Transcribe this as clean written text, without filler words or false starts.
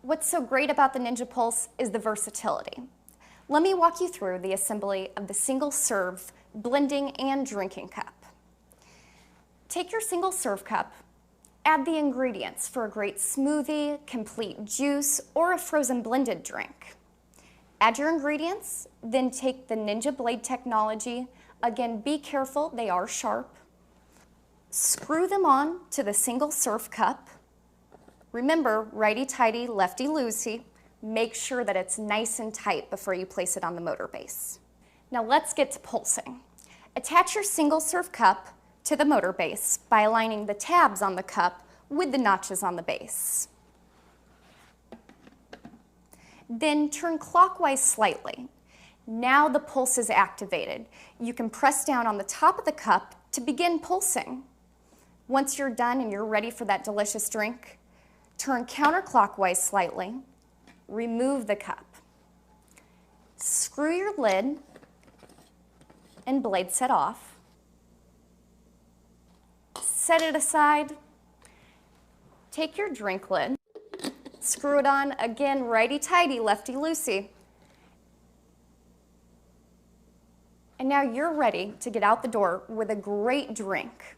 What's so great about the Ninja Pulse is the versatility. Let me walk you through the assembly of the single serve blending and drinking cup. Take your single serve cup, add the ingredients for a great smoothie, complete juice, or a frozen blended drink. Add your ingredients, then take the Ninja Blade technology. Again, be careful, they are sharp. Screw them on to the single serve cup. Remember, righty-tighty, lefty-loosey. Make sure that it's nice and tight before you place it on the motor base. Now let's get to pulsing. Attach your single serve cup to the motor base by aligning the tabs on the cup with the notches on the base. Then turn clockwise slightly. Now the pulse is activated. You can press down on the top of the cup to begin pulsing. Once you're done and you're ready for that delicious drink, turn counterclockwise slightly, remove the cup. Screw your lid and blade set off. Set it aside. Take your drink lid, screw it on, again, righty-tighty, lefty-loosey. And now you're ready to get out the door with a great drink.